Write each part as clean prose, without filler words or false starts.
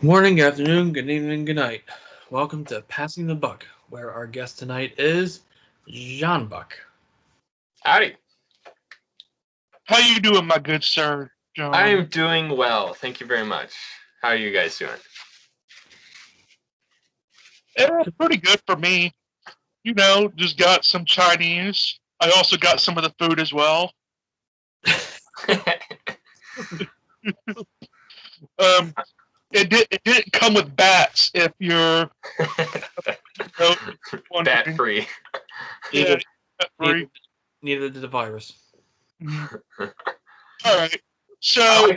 Morning, afternoon, good evening, good night. Welcome to Passing the Buck, where our guest tonight is Jean Buck. Howdy. How you doing, my good sir, I John? am doing well. Thank you very much. How are you guys doing? Pretty good for me. You know, just got some Chinese. I also got some of the food as well. It didn't come with bats. If you're Bat free. Yeah, bat-free. Neither did the virus. Mhm. All right. So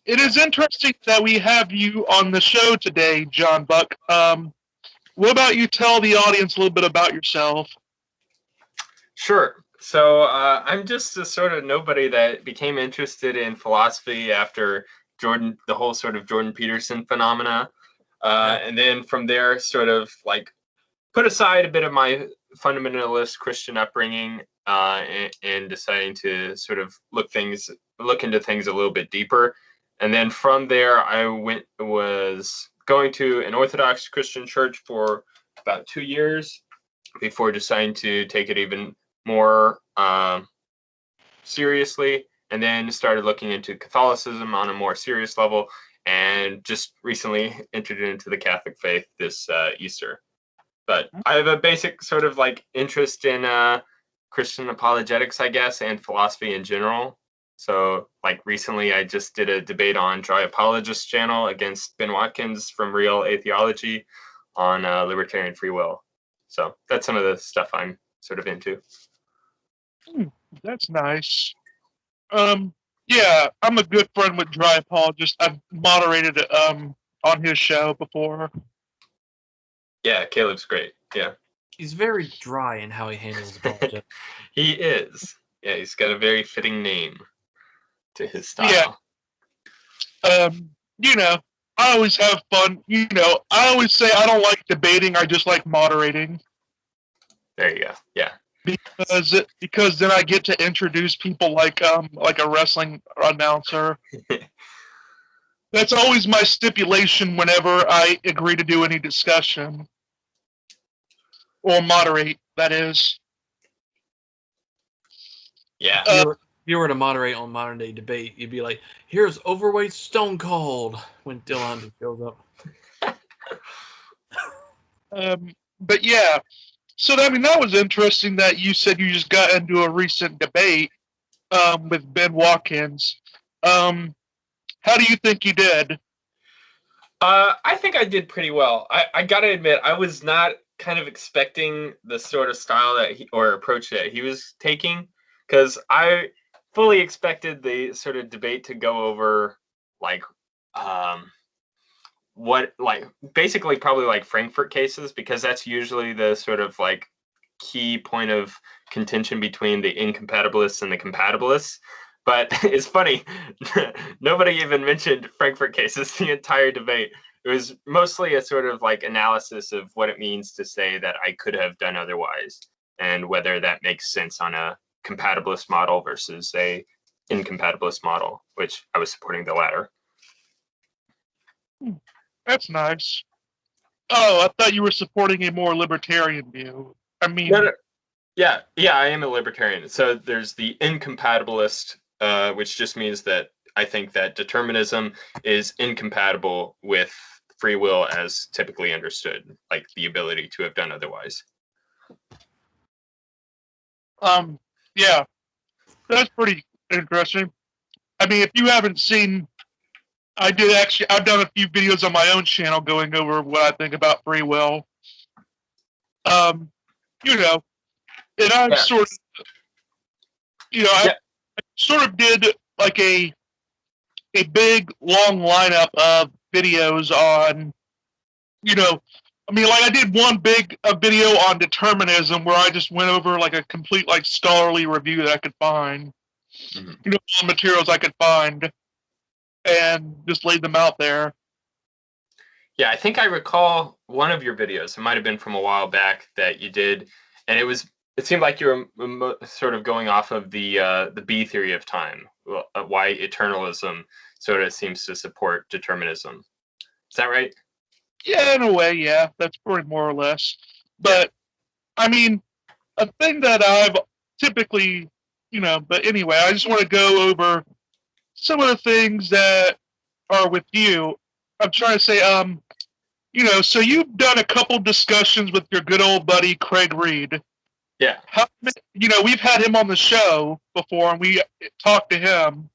it is interesting that we have you on the show today, John Buck. What about you tell the audience a little bit about yourself? Sure. So I'm just a sort of nobody that became interested in philosophy after the whole sort of Jordan Peterson phenomena. And then from there, sort of like put aside a bit of my fundamentalist Christian upbringing and deciding to sort of look into things a little bit deeper. And then from there, I was going to an Orthodox Christian church for about 2 years before deciding to take it even more seriously, and then started looking into Catholicism on a more serious level, and just recently entered into the Catholic faith this Easter. But I have a basic sort of like interest in Christian apologetics, I guess, and philosophy in general. So, like recently, I just did a debate on Dry Apologist channel against Ben Watkins from Real Atheology on libertarian free will. So that's some of the stuff I'm sort of into. That's nice. Yeah, I'm a good friend with Dry Apologist. I've moderated on his show before. Yeah, Caleb's great. Yeah. He's very dry in how he handles apologetics. He is. Yeah, he's got a very fitting name to his style. Yeah. You know, I always have fun. You know, I always say I don't like debating. I just like moderating. There you go. Yeah. Because then I get to introduce people like a wrestling announcer. That's always my stipulation whenever I agree to do any discussion or moderate. That is. Yeah. If you were to moderate on modern day debate, you'd be like, "Here's overweight Stone Cold" when Dylan shows up. But yeah, so I mean that was interesting that you said you just got into a recent debate with Ben Watkins. How do you think you did? I think I did pretty well. I gotta admit, I was not kind of expecting the sort of style or approach that he was taking, because I fully expected the sort of debate to go over like what like basically probably like Frankfurt cases, because that's usually the sort of like key point of contention between the incompatibilists and the compatibilists. But it's funny, nobody even mentioned Frankfurt cases the entire debate. It was mostly a sort of like analysis of what it means to say that I could have done otherwise, and whether that makes sense on a compatibilist model versus a incompatibilist model, which I was supporting the latter. That's nice. Oh, I thought you were supporting a more libertarian view. I mean, No. Yeah, I am a libertarian. So there's the incompatibilist, which just means that I think that determinism is incompatible with free will as typically understood, like the ability to have done otherwise. Yeah, that's pretty interesting. I mean, if you haven't seen, I've done a few videos on my own channel going over what I think about free will. You know, and I sort of, I sort of did like a big long lineup of videos on, I mean, like I did one big video on determinism where I just went over like a complete like scholarly review that I could find, all the materials I could find, and just laid them out there. Yeah, I think I recall one of your videos. It might have been from a while back that you did, and it seemed like you were sort of going off of the B theory of time, why eternalism sort of seems to support determinism. Is that right? Yeah, in a way, yeah. That's pretty more or less. But, I mean, a thing that I've typically, but anyway, I just want to go over some of the things that are with you. I'm trying to say, so you've done a couple discussions with your good old buddy, Craig Reed. Yeah. We've had him on the show before, and we talked to him.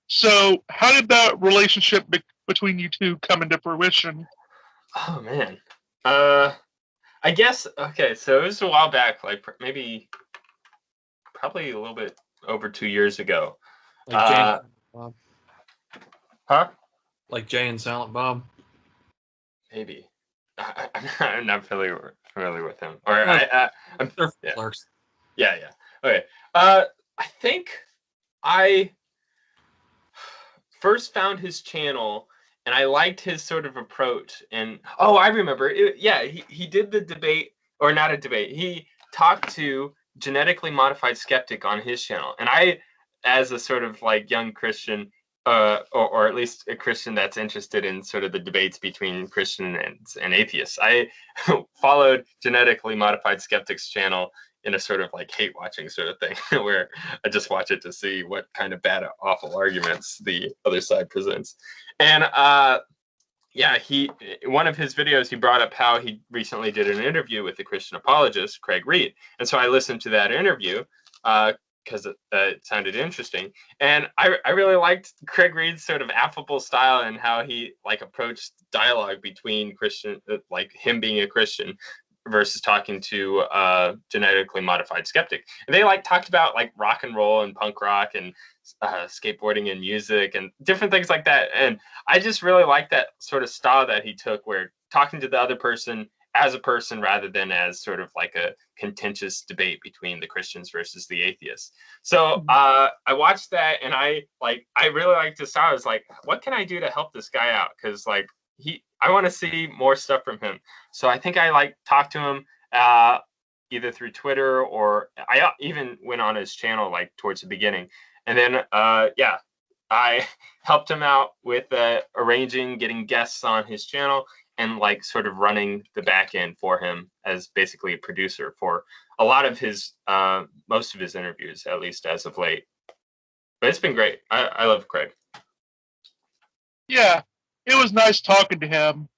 So, how did that relationship between you two come into fruition? Oh man. I guess okay. So it was a while back, like probably a little bit over 2 years ago. Like Jay and Bob. Huh? Like Jay and Silent Bob. Maybe. I'm not familiar with him. Or I'm yeah. Clerks. Yeah. Okay. I think I first found his channel and I liked his sort of approach. And I remember. He did the debate, or not a debate. He talked to Genetically Modified Skeptic on his channel, and I, as a sort of like young Christian, or at least a Christian that's interested in sort of the debates between Christian and atheists, I followed Genetically Modified Skeptic's channel in a sort of like hate watching sort of thing, where I just watch it to see what kind of bad, awful arguments the other side presents. And one of his videos, he brought up how he recently did an interview with the Christian apologist, Craig Reed. And so I listened to that interview because it sounded interesting. And I really liked Craig Reed's sort of affable style and how he like approached dialogue between Christian, like him being a Christian versus talking to Genetically Modified Skeptic. And they like talked about like rock and roll and punk rock and skateboarding and music and different things like that. And I just really like that sort of style that he took, where talking to the other person as a person rather than as sort of like a contentious debate between the Christians versus the atheists. So I watched that and I really liked his style. I was like, what can I do to help this guy out? Because like I want to see more stuff from him. So I think I talked to him either through Twitter, or I even went on his channel like towards the beginning. And then I helped him out with arranging, getting guests on his channel, and like sort of running the back end for him as basically a producer for a lot of his most of his interviews, at least as of late. But it's been great. I love Craig. Yeah. It was nice talking to him.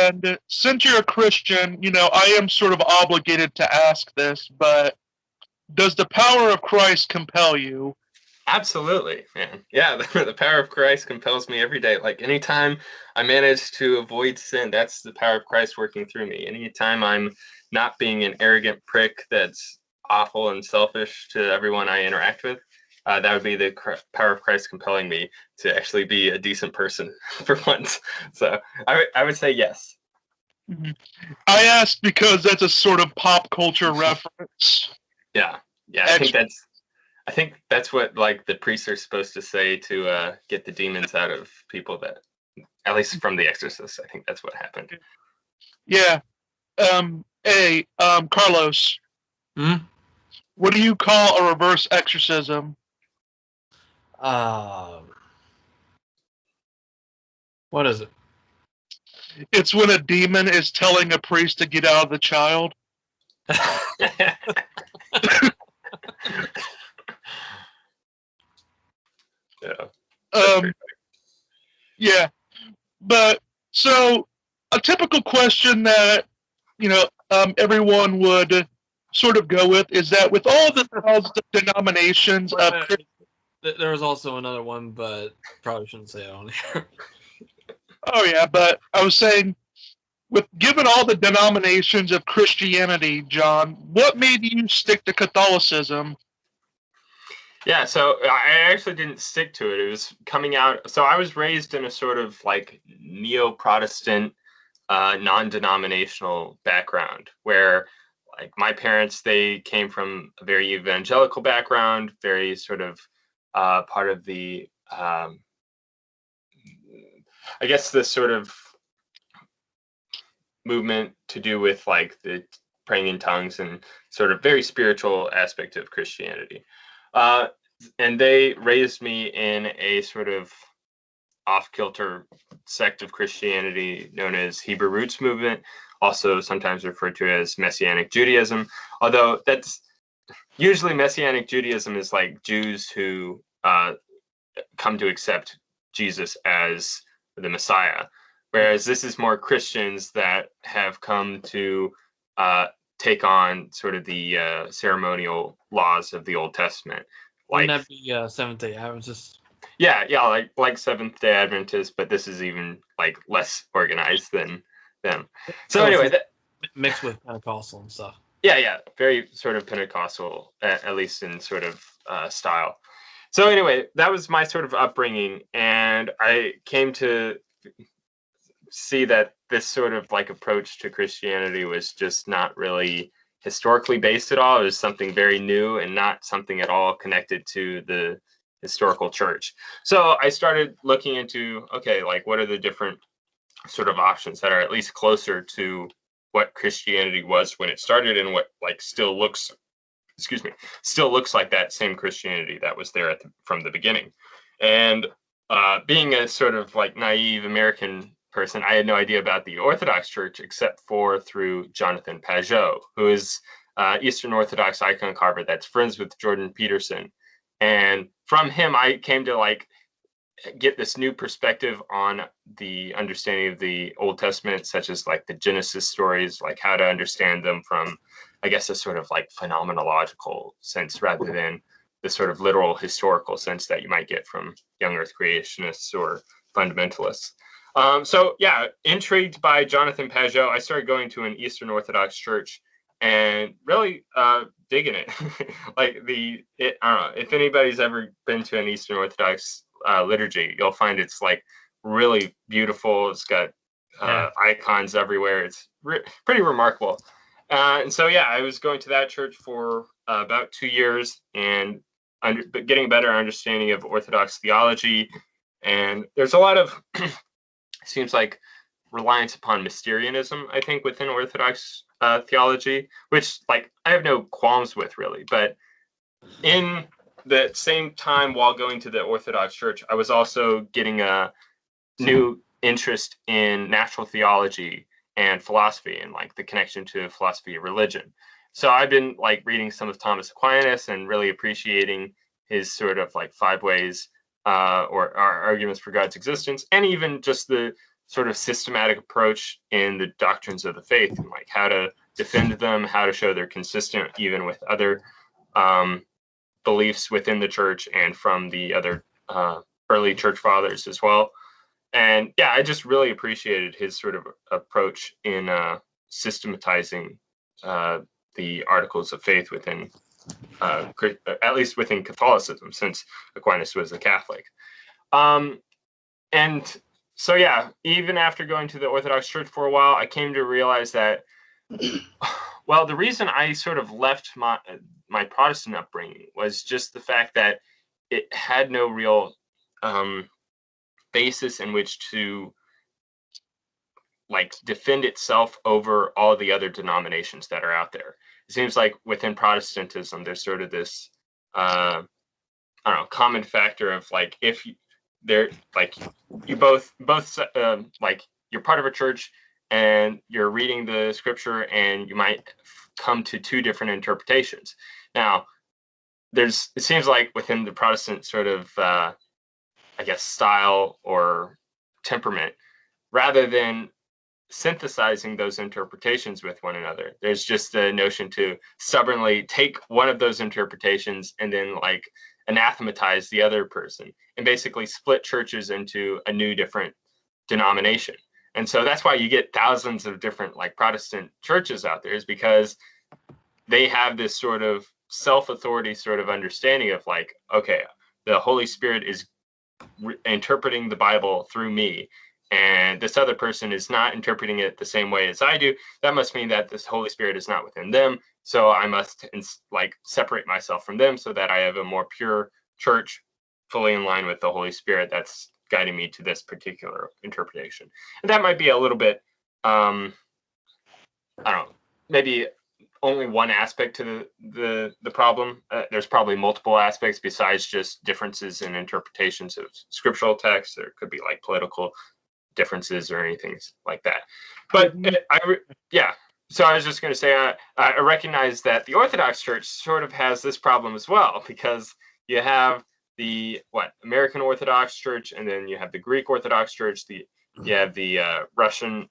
And since you're a Christian, I am sort of obligated to ask this, but does the power of Christ compel you? Absolutely, man. Yeah, the power of Christ compels me every day. Like anytime I manage to avoid sin, that's the power of Christ working through me. Anytime I'm not being an arrogant prick that's awful and selfish to everyone I interact with, that would be the power of Christ compelling me to actually be a decent person for once. So I would say yes. Mm-hmm. I asked because that's a sort of pop culture reference. Yeah. I think that's what like the priests are supposed to say to get the demons out of people, that at least from The Exorcist. I think that's what happened. Yeah. Carlos. What do you call a reverse exorcism? What is it? It's when a demon is telling a priest to get out of the child. Yeah. But so a typical question that everyone would sort of go with is that with all the denominations of there was also another one, but probably shouldn't say it on here. Oh yeah, but I was saying, given all the denominations of Christianity, John, what made you stick to Catholicism? Yeah, so I actually didn't stick to it. It was coming out. So I was raised in a sort of like neo-Protestant, non-denominational background, where like my parents, they came from a very evangelical background, very sort of part of the, I guess the sort of movement to do with like the praying in tongues and sort of very spiritual aspect of Christianity. And they raised me in a sort of off-kilter sect of Christianity known as Hebrew Roots Movement, also sometimes referred to as Messianic Judaism, although that's usually Messianic Judaism is like Jews who come to accept Jesus as the Messiah, whereas this is more Christians that have come to take on sort of the ceremonial laws of the Old Testament. Wouldn't that be Seventh-day Adventists? Yeah, like Seventh-day Adventists, but this is even like less organized than them. So anyway, mixed with Pentecostal and stuff. Yeah, very sort of Pentecostal, at least in sort of style. So anyway, that was my sort of upbringing, and I came to see that this sort of like approach to Christianity was just not really historically based at all. It was something very new and not something at all connected to the historical church. So I started looking into, okay, like what are the different sort of options that are at least closer to what Christianity was when it started and what like still looks like that same Christianity that was there from the beginning. And being a sort of like naive American person, I had no idea about the Orthodox Church except for through Jonathan Pageau, who is Eastern Orthodox icon carver that's friends with Jordan Peterson. And from him, I came to like get this new perspective on the understanding of the Old Testament, such as like the Genesis stories, like how to understand them from, I guess, a sort of like phenomenological sense rather than the sort of literal historical sense that you might get from young earth creationists or fundamentalists. So yeah, intrigued by Jonathan Pageau, I started going to an Eastern Orthodox church and really digging it. I don't know, if anybody's ever been to an Eastern Orthodox liturgy, you'll find it's like really beautiful. It's got icons everywhere. It's pretty remarkable. And so, yeah, I was going to that church for about 2 years and getting a better understanding of Orthodox theology. And there's a lot of, seems like, reliance upon Mysterianism, I think, within Orthodox theology, which, like, I have no qualms with, really. But in the same time, while going to the Orthodox Church, I was also getting a new interest in natural theology and philosophy and like the connection to philosophy of religion. So I've been like reading some of Thomas Aquinas and really appreciating his sort of like 5 ways or arguments for God's existence, and even just the sort of systematic approach in the doctrines of the faith and like how to defend them, how to show they're consistent even with other beliefs within the church and from the other early church fathers as well. And yeah, I just really appreciated his sort of approach in systematizing the articles of faith within, at least within Catholicism, since Aquinas was a Catholic. And so, yeah, even after going to the Orthodox Church for a while, I came to realize that, well, the reason I sort of left my Protestant upbringing was just the fact that it had no real basis in which to like defend itself over all the other denominations that are out there. It seems like within Protestantism, there's sort of this, I don't know, common factor of like, if they're like, you both like you're part of a church and you're reading the scripture and you might come to 2 different interpretations. Now, it seems like within the Protestant sort of, I guess, style or temperament, rather than synthesizing those interpretations with one another, there's just the notion to stubbornly take one of those interpretations and then like anathematize the other person and basically split churches into a new different denomination. And so that's why you get thousands of different like Protestant churches out there, is because they have this sort of self-authority sort of understanding of like, okay, the Holy Spirit is interpreting the Bible through me, and this other person is not interpreting it the same way as I do. That must mean that this Holy Spirit is not within them. So I must like separate myself from them so that I have a more pure church fully in line with the Holy Spirit that's guiding me to this particular interpretation. And that might be a little bit, I don't know, maybe only one aspect to the problem. There's probably multiple aspects besides just differences in interpretations of scriptural texts. There could be like political differences or anything like that. But yeah. So I was just going to say, I recognize that the Orthodox Church sort of has this problem as well, because you have the American Orthodox Church, and then you have the Greek Orthodox Church, you have the Russian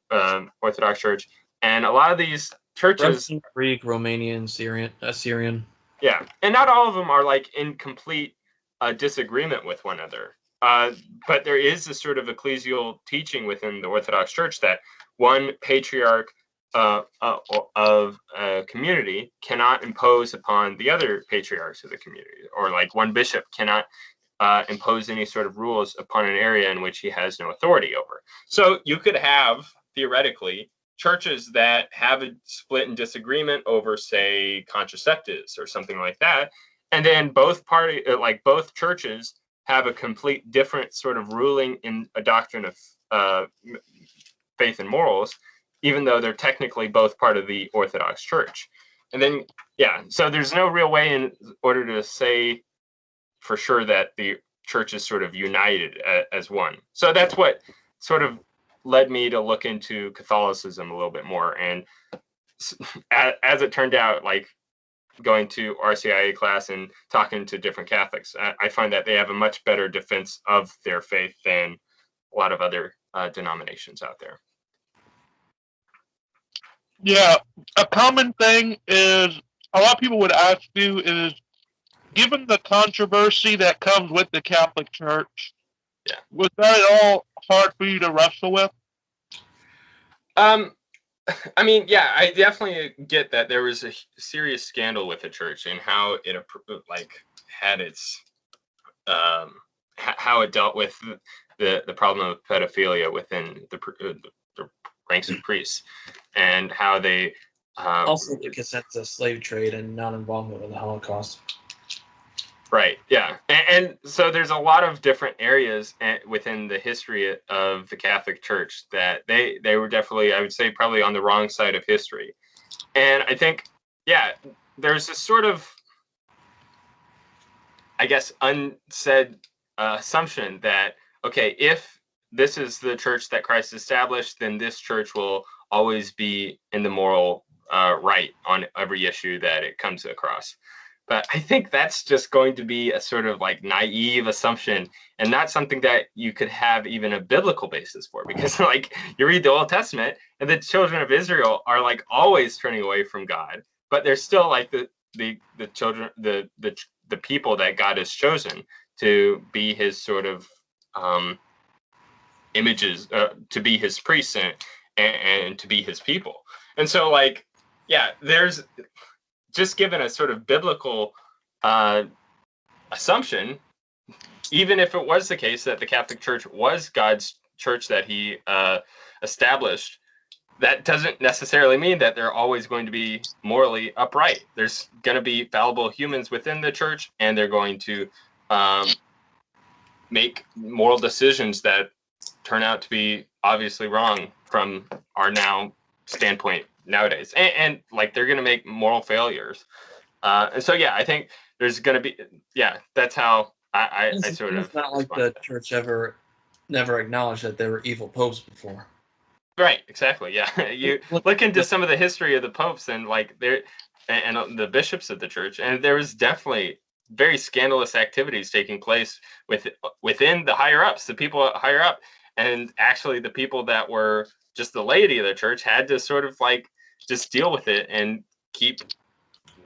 Orthodox Church, and a lot of these churches, Russian, Greek, Romanian, Syrian. Yeah, and not all of them are like in complete disagreement with one another. But there is a sort of ecclesial teaching within the Orthodox Church that one patriarch of a community cannot impose upon the other patriarchs of the community, or like one bishop cannot impose any sort of rules upon an area in which he has no authority over. So you could have, theoretically, churches that have a split and disagreement over, say, contraceptives or something like that, and then both churches have a complete different sort of ruling in a doctrine of faith and morals, even though they're technically both part of the Orthodox Church. And then, so there's no real way in order to say for sure that the church is sort of united as one. So that's what sort of led me to look into Catholicism a little bit more. And as it turned out, like going to RCIA class and talking to different Catholics, I find that they have a much better defense of their faith than a lot of other denominations out there. Yeah, a common thing is a lot of people would ask you is, given the controversy that comes with the Catholic Church, was that at all hard for you to wrestle with? I mean, I definitely get that there was a serious scandal with the church and how it had its how it dealt with the problem of pedophilia within the ranks of priests, and how they also the consent to slave trade and non-involvement with the Holocaust. Right. Yeah. And so there's a lot of different areas within the history of the Catholic Church that they were definitely, I would say, probably on the wrong side of history. And I think, there's this sort of, I guess, unsaid assumption that, okay, if this is the church that Christ established, then this church will always be in the moral right on every issue that it comes across. But I think that's just going to be a sort of like naive assumption, and not something that you could have even a biblical basis for, because like you read the Old Testament and the children of Israel are like always turning away from God, but they're still like the children, the people that God has chosen to be his sort of images, to be his priests and to be his people. And so like, there's just given a sort of biblical assumption, even if it was the case that the Catholic Church was God's church that he established, that doesn't necessarily mean that they're always going to be morally upright. There's going to be fallible humans within the church, and they're going to make moral decisions that turn out to be obviously wrong from our now standpoint nowadays, and like they're going to make moral failures, and so I think there's going to be that's how I sort of. It's not like the church never acknowledged that there were evil popes before. Right, exactly. You look into some of the history of the popes and like and the bishops of the church, and there was definitely very scandalous activities taking place within the higher ups, the people higher up, and actually the people that were just the laity of the church had to sort of like just deal with it and keep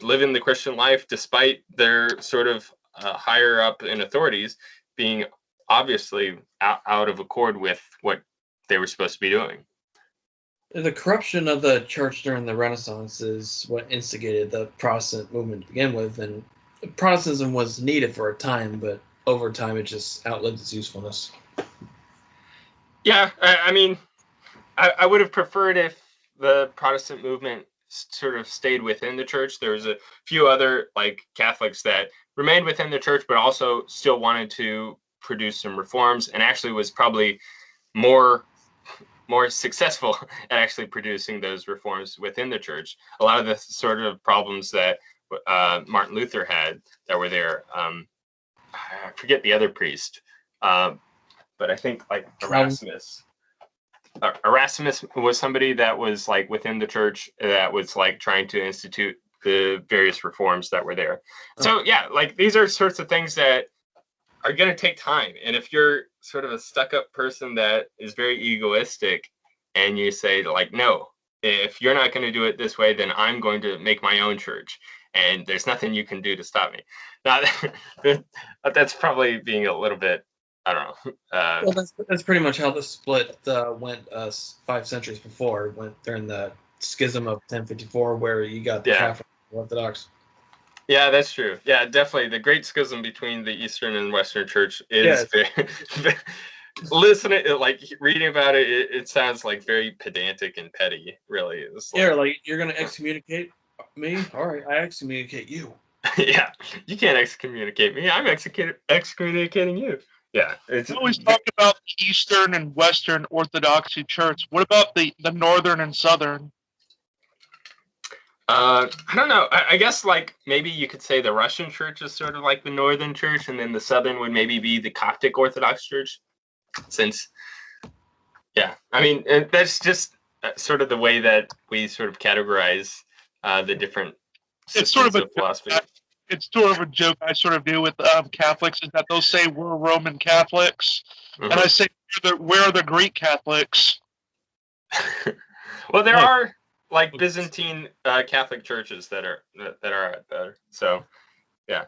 living the Christian life despite their sort of higher up in authorities being obviously out of accord with what they were supposed to be doing. The corruption of the church during the Renaissance is what instigated the Protestant movement to begin with, and Protestantism was needed for a time, but over time it just outlived its usefulness. Yeah, I mean, I would have preferred if the Protestant movement sort of stayed within the church. There was a few other like Catholics that remained within the church, but also still wanted to produce some reforms, and actually was probably more more successful at actually producing those reforms within the church. A lot of the sort of problems that Martin Luther had that were there, I forget the other priest, but I think like Erasmus. Erasmus was somebody that was like within the church that was like trying to institute the various reforms that were there. So yeah, like these are sorts of things that are going to take time. And if you're sort of a stuck-up person that is very egoistic and you say like, no, if you're not going to do it this way, then I'm going to make my own church and there's nothing you can do to stop me. Now, that's probably being a little bit, I don't know. Well, that's pretty much how the split went 5 centuries before. It went during the schism of 1054, where you got the Catholic and Orthodox. Yeah, that's true. Yeah, definitely. The Great Schism between the Eastern and Western Church is listening, like reading about it, it sounds like very pedantic and petty, really. It's like, like you're going to excommunicate me? All right, I excommunicate you. Yeah, you can't excommunicate me. I'm excommunicating you. Yeah. We always talk about the Eastern and Western Orthodoxy Church. What about the Northern and Southern? I don't know. I guess like maybe you could say the Russian church is sort of like the Northern church, and then the Southern would maybe be the Coptic Orthodox Church. Since, yeah, I mean, that's just sort of the way that we sort of categorize the different systems of philosophy. It's sort of a joke I sort of do with Catholics, is that they'll say we're Roman Catholics, and I say where are the Greek Catholics? Well, there are like Byzantine Catholic churches that are better. So, yeah.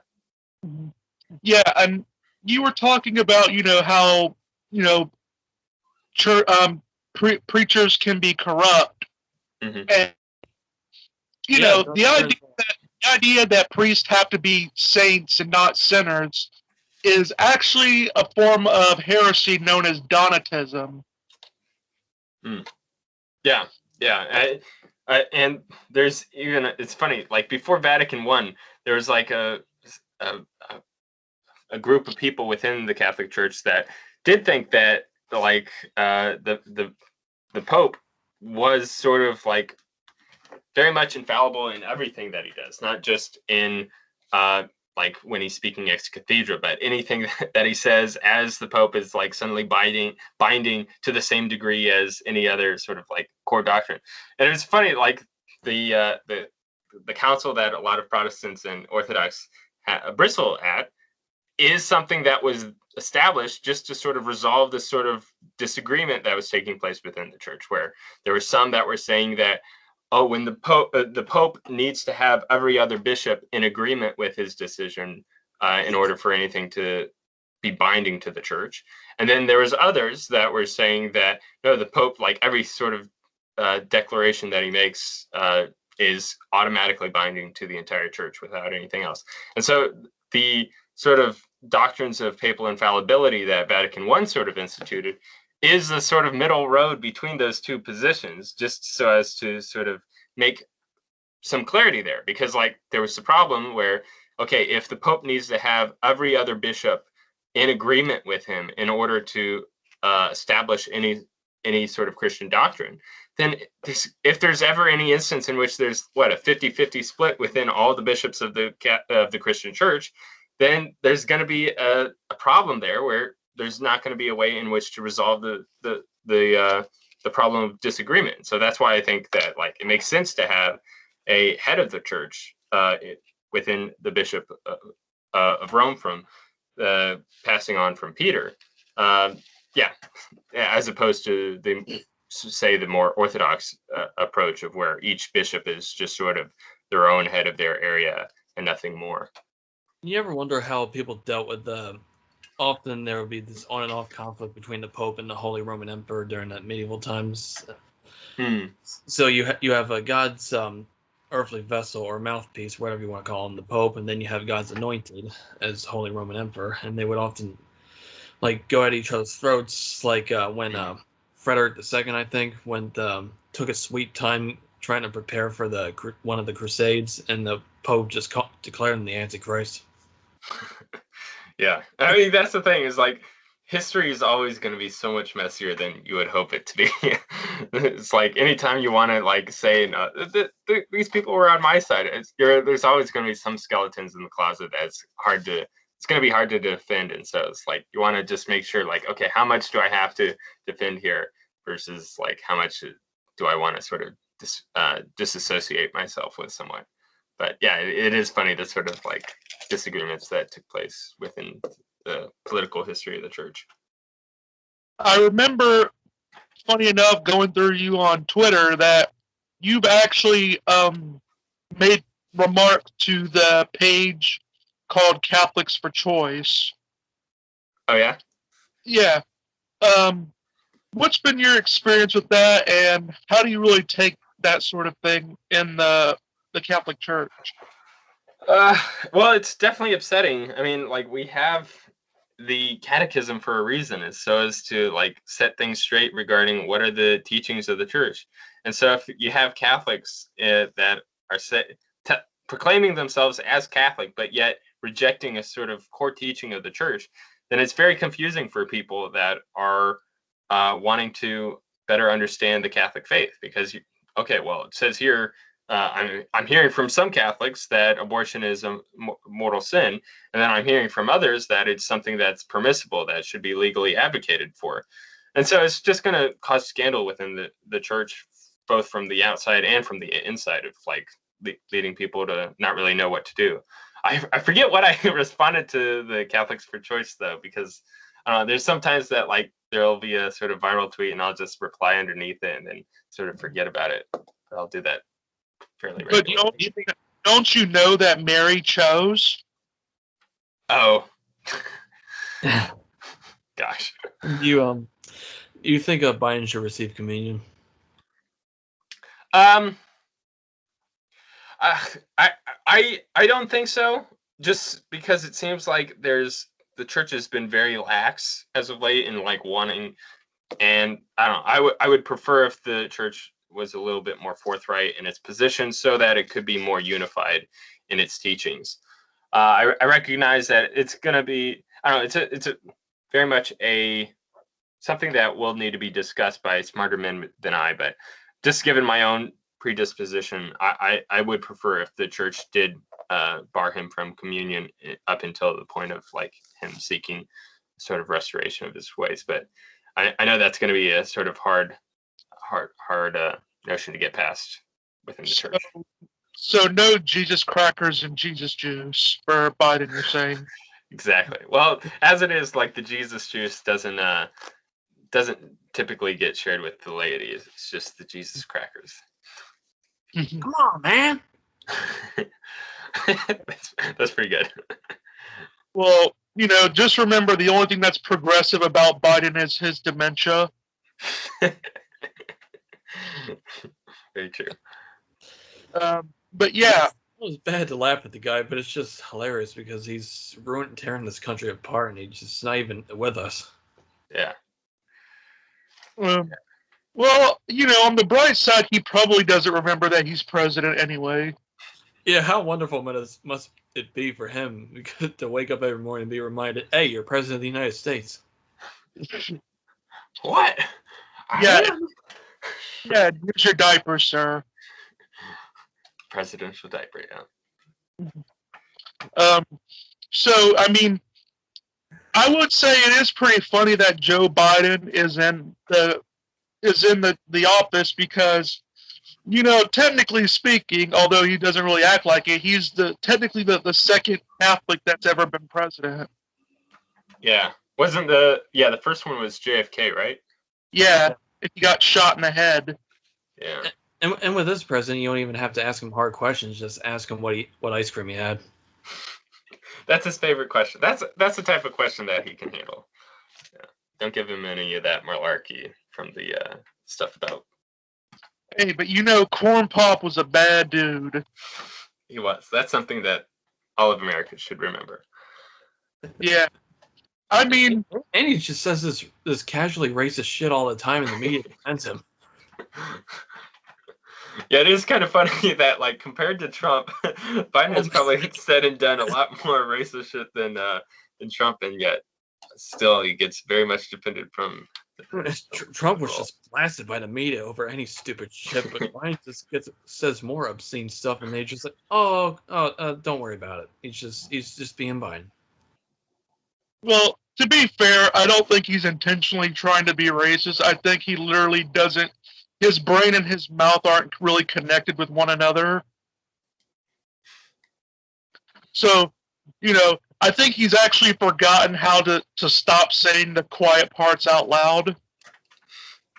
Yeah, and you were talking about how church, preachers can be corrupt, and the idea that priests have to be saints and not sinners is actually a form of heresy known as Donatism. Yeah. And there's even, it's funny, like before Vatican I, there was like a group of people within the Catholic Church that did think that like the Pope was sort of like very much infallible in everything that he does, not just in like when he's speaking ex cathedra, but anything that he says as the Pope is like suddenly binding to the same degree as any other sort of like core doctrine. And it's funny, like the council that a lot of Protestants and Orthodox bristle at is something that was established just to sort of resolve this sort of disagreement that was taking place within the church, where there were some that were saying that, oh, when the Pope needs to have every other bishop in agreement with his decision in order for anything to be binding to the church. And then there was others that were saying that, no, the Pope, like every sort of declaration that he makes is automatically binding to the entire church without anything else. And so the sort of doctrines of papal infallibility that Vatican I sort of instituted is the sort of middle road between those two positions, just so as to sort of make some clarity there. Because like there was the problem where, okay, if the Pope needs to have every other bishop in agreement with him in order to establish any sort of Christian doctrine, then if there's ever any instance in which there's a 50-50 split within all the bishops of the Christian church, then there's going to be a problem there where there's not going to be a way in which to resolve the problem of disagreement. So that's why I think that like it makes sense to have a head of the church within the Bishop of Rome from passing on from Peter. As opposed to the more Orthodox approach of where each bishop is just sort of their own head of their area and nothing more. You ever wonder how people dealt with often there would be this on and off conflict between the Pope and the Holy Roman Emperor during that medieval times. So you have God's earthly vessel or mouthpiece, whatever you want to call him, the Pope, and then you have God's anointed as Holy Roman Emperor, and they would often like go at each other's throats, like when Frederick II, I think, took a sweet time trying to prepare for one of the Crusades, and the Pope just declared him the Antichrist. Yeah, I mean that's the thing is like history is always going to be so much messier than you would hope it to be. It's like anytime you want to like say, no, these people were on my side, there's always going to be some skeletons in the closet that's it's going to be hard to defend. And so it's like, you want to just make sure like, okay, how much do I have to defend here versus like, how much do I want to sort of disassociate myself with someone? But yeah, it is funny the sort of like disagreements that took place within the political history of the church. I remember, funny enough, going through you on Twitter that you've actually made remarks to the page called Catholics for Choice. Oh yeah? Yeah. What's been your experience with that, and how do you really take that sort of thing in the Catholic Church? Well, it's definitely upsetting. I mean, like, we have the catechism for a reason, is so as to like set things straight regarding what are the teachings of the church. And so if you have Catholics that are proclaiming themselves as Catholic, but yet rejecting a sort of core teaching of the church, then it's very confusing for people that are wanting to better understand the Catholic faith. Because, okay, well, it says here, I'm hearing from some Catholics that abortion is a mortal sin, and then I'm hearing from others that it's something that's permissible, that should be legally advocated for. And so it's just going to cause scandal within the church, both from the outside and from the inside, of like leading people to not really know what to do. I forget what I responded to the Catholics for Choice, though, because there's sometimes that like there'll be a sort of viral tweet and I'll just reply underneath it and then sort of forget about it. But I'll do that fairly regularly. But don't you know that Mary chose? Oh. Gosh. You think Biden should receive communion? I don't think so. Just because it seems like the church has been very lax as of late in like wanting, and I don't know, I would prefer if the church was a little bit more forthright in its position so that it could be more unified in its teachings. I recognize that it's going to be, I don't know, it's a very much something that will need to be discussed by smarter men than I, but just given my own predisposition, I would prefer if the church did bar him from communion up until the point of like him seeking sort of restoration of his ways. But I know that's going to be a sort of hard notion to get past within the church. So no Jesus crackers and Jesus juice for Biden, you're saying? Exactly. Well, as it is, like the Jesus juice doesn't typically get shared with the laity. It's just the Jesus crackers. Come on, man. That's pretty good. Well, just remember the only thing that's progressive about Biden is his dementia. Very true. But yeah. It was bad to laugh at the guy, but it's just hilarious because he's tearing this country apart and he's just not even with us. Yeah. Well, on the bright side, he probably doesn't remember that he's president anyway. Yeah, how wonderful must it be for him to wake up every morning and be reminded, hey, you're president of the United States. What? Yeah. Yeah, here's your diaper, sir. Presidential diaper, yeah. So, I mean, I would say it is pretty funny that Joe Biden is in the office because, technically speaking, although he doesn't really act like it, he's technically the second Catholic that's ever been president. Yeah. Wasn't the first one was JFK, right? Yeah, if he got shot in the head. Yeah. And with this president, you don't even have to ask him hard questions. Just ask him what ice cream he had. That's his favorite question. That's the type of question that he can handle. Yeah. Don't give him any of that malarkey from the stuff about. Hey, but Corn Pop was a bad dude. He was. That's something that all of America should remember. Yeah. I mean, and he just says this casually racist shit all the time, and the media defends him. Yeah, it is kind of funny that, like, compared to Trump, Biden has probably said and done a lot more racist shit than Trump, and yet still he gets very much dependent from. Trump was just blasted by the media over any stupid shit, but Biden just says more obscene stuff, and they just like, don't worry about it. He's just being Biden. Well, to be fair, I don't think he's intentionally trying to be racist. I think he literally doesn't. His brain and his mouth aren't really connected with one another. So, I think he's actually forgotten how to stop saying the quiet parts out loud.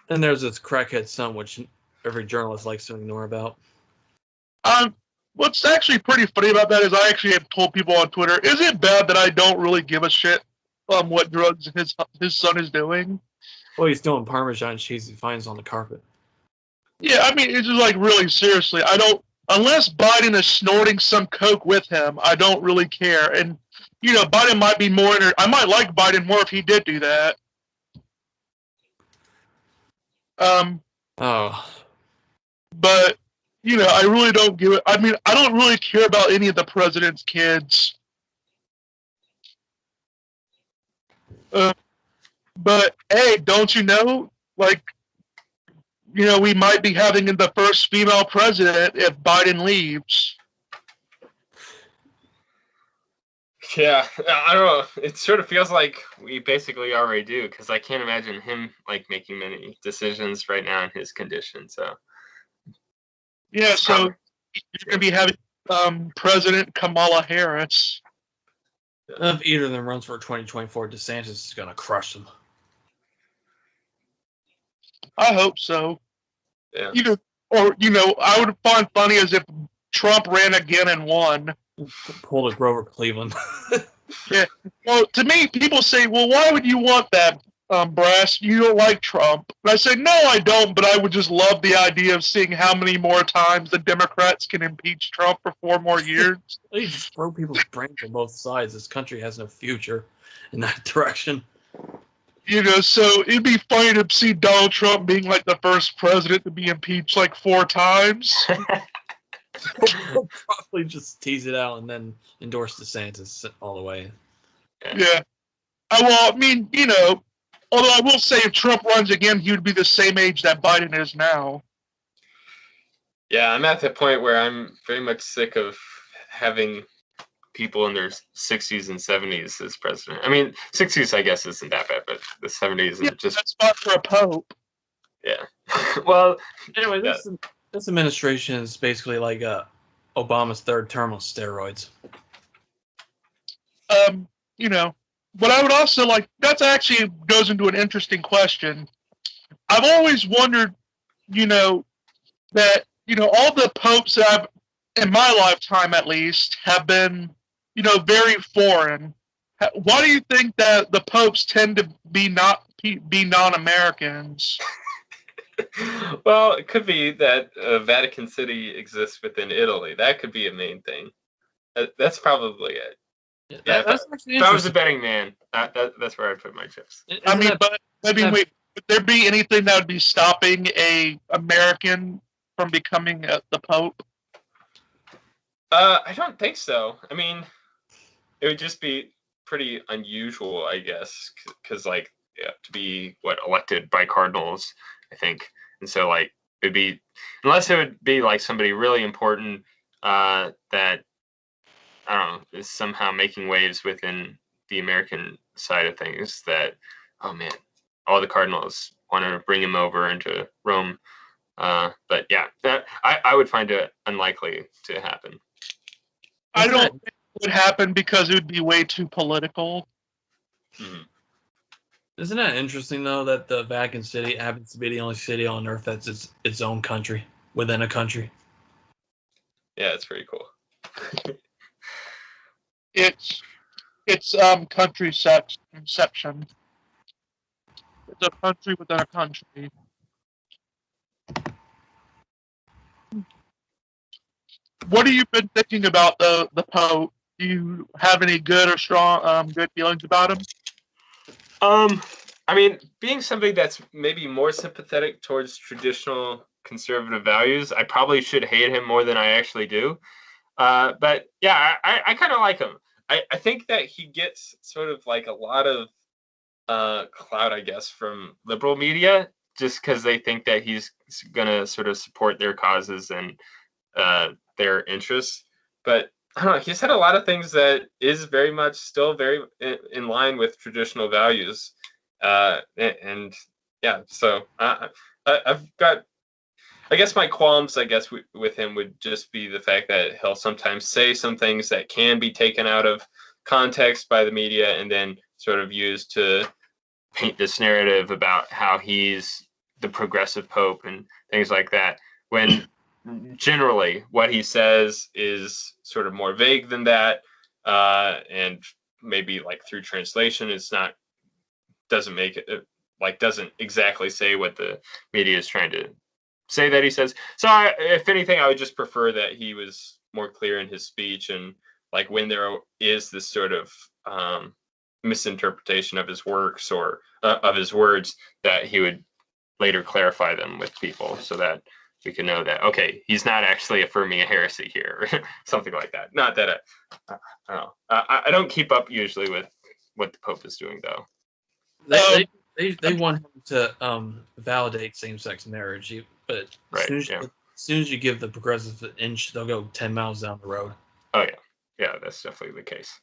And there's this crackhead son, which every journalist likes to ignore about. What's actually pretty funny about that is I actually have told people on Twitter, is it bad that I don't really give a shit what drugs his son is doing? Well, he's doing Parmesan cheese he finds on the carpet. Yeah, I mean, it's just like, really, seriously, I don't, unless Biden is snorting some coke with him, I don't really care. And, Biden might be more, I might like Biden more if he did do that. But, I really don't give it, I mean, I don't really care about any of the president's kids. But, hey, don't you know, like, we might be having the first female president if Biden leaves. Yeah, I don't know. It sort of feels like we basically already do, because I can't imagine him making many decisions right now in his condition. So, yeah, so you're going to be having President Kamala Harris. If either of them runs for 2024, DeSantis is going to crush them. I hope so. Yeah. I would find funny as if Trump ran again and won. Pull the Grover Cleveland. Yeah. Well, to me, people say, well, why would you want that, Brass? You don't like Trump. And I say, no, I don't, but I would just love the idea of seeing how many more times the Democrats can impeach Trump for 4 more years. They just throw people's brains on both sides. This country has no future in that direction. So it'd be funny to see Donald Trump being like the first president to be impeached 4 times. We'll probably just tease it out and then endorse DeSantis all the way. Yeah. Well, I mean, although I will say if Trump runs again, he would be the same age that Biden is now. Yeah, I'm at the point where I'm very much sick of having people in their 60s and 70s as president. I mean, 60s, I guess, isn't that bad, but the 70s is just... That's fine for a pope. Yeah. Well, anyway, this administration is basically like Obama's third term on steroids. But I would also that actually goes into an interesting question. I've always wondered, that, all the popes that I've, in my lifetime at least, have been, very foreign. Why do you think that the popes tend to be non-Americans? Well, it could be that Vatican City exists within Italy. That could be a main thing. That's probably it. Yeah, if I was a betting man, that's where I'd put my chips. Wait, would there be anything that would be stopping a American from becoming the Pope? I don't think so. I mean, it would just be pretty unusual, I guess, because to be elected by cardinals, I think, and so it'd be, unless it would be somebody really important that I don't know is somehow making waves within the American side of things, that oh man, all the cardinals want to bring him over into Rome. But yeah, I would find it unlikely to happen. I don't think it would happen because it would be way too political. Mm-hmm. Isn't that interesting, though, that the Vatican City happens to be the only city on Earth that's its own country within a country? Yeah, it's pretty cool. It's countryception. It's a country within a country. What have you been thinking about the Pope? Do you have any good or strong good feelings about him? I mean, being somebody that's maybe more sympathetic towards traditional conservative values, I probably should hate him more than I actually do. But yeah, I kind of like him. I think that he gets sort of a lot of clout, I guess, from liberal media, just because they think that he's going to sort of support their causes and their interests. But I don't know, he's had a lot of things that is very much still very in line with traditional values. And yeah, so I've got, I guess my qualms, I guess, with him would just be the fact that he'll sometimes say some things that can be taken out of context by the media and then sort of used to paint this narrative about how he's the progressive pope and things like that, when generally what he says is sort of more vague than that, and maybe like through translation it's not, doesn't make it, like doesn't exactly say what the media is trying to say that he says. So if anything, I would just prefer that he was more clear in his speech, and like when there is this sort of misinterpretation of his works or of his words, that he would later clarify them with people so that we can know that, okay, he's not actually affirming a heresy here or something like that. Not that I don't know. I don't keep up usually with what the Pope is doing, though. They want him to validate same-sex marriage, but right, as soon as you give the progressives an inch, they'll go 10 miles down the road. Oh yeah, that's definitely the case.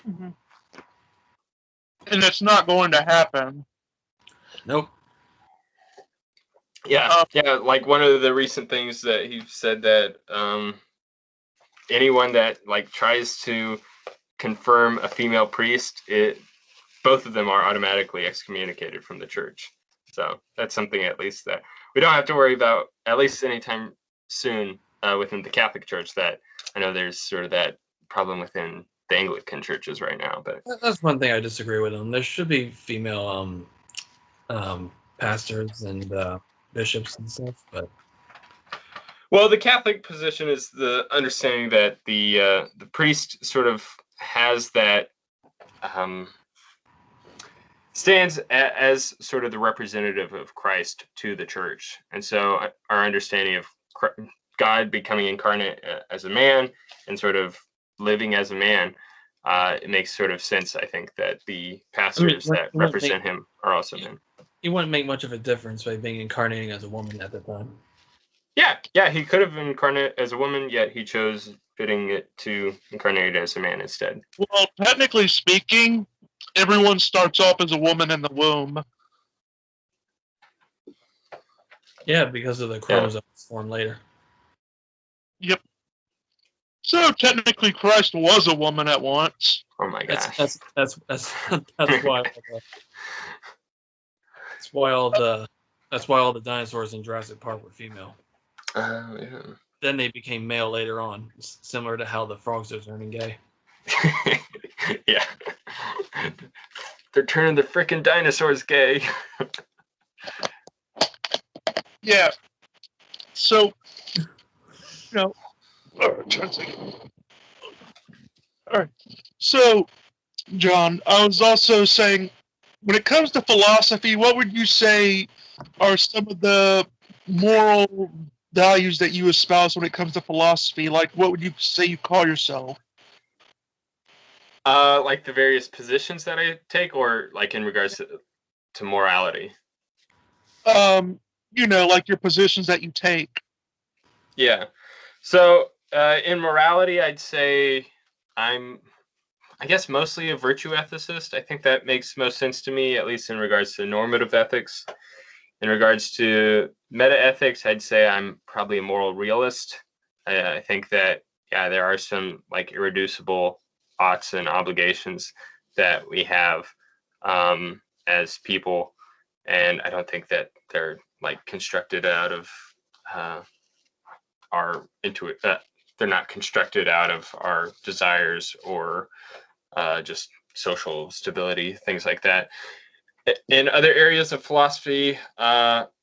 Mm-hmm. And it's not going to happen. Nope. Yeah, like one of the recent things that he said that anyone that like tries to confirm a female priest, both of them are automatically excommunicated from the church. So that's something at least that we don't have to worry about, at least anytime soon, within the Catholic Church. That I know there's sort of that problem within the Anglican churches right now. But that's one thing I disagree with him. There should be female pastors and bishops and stuff, but well, the Catholic position is the understanding that the priest sort of has that stands as sort of the representative of Christ to the church, and so our understanding of God becoming incarnate as a man and sort of living as a man, it makes sort of sense, I think, that the pastors that represent him are also men. He wouldn't make much of a difference by being incarnating as a woman at the time. Yeah, he could have incarnated as a woman, yet he chose fitting it to incarnate as a man instead. Well, technically speaking, everyone starts off as a woman in the womb. Yeah, because of the chromosomes formed later. Yep. So technically, Christ was a woman at once. Oh my gosh. That's why. That's why all the dinosaurs in Jurassic Park were female. Yeah. Then they became male later on, similar to how the frogs are turning gay. Yeah. They're turning the freaking dinosaurs gay. Yeah. So, all right. So, John, I was also saying, when it comes to philosophy, what would you say are some of the moral values that you espouse when it comes to philosophy? Like, what would you say you call yourself? Like the various positions that I take, or like in regards to morality? Like your positions that you take. Yeah. So, in morality, I'd say I'm, I guess, mostly a virtue ethicist. I think that makes most sense to me, at least in regards to normative ethics. In regards to meta ethics, I'd say I'm probably a moral realist. I think that, there are some like irreducible oughts and obligations that we have as people, and I don't think that they're like constructed out of our they're not constructed out of our desires or just social stability, things like that. In other areas of philosophy,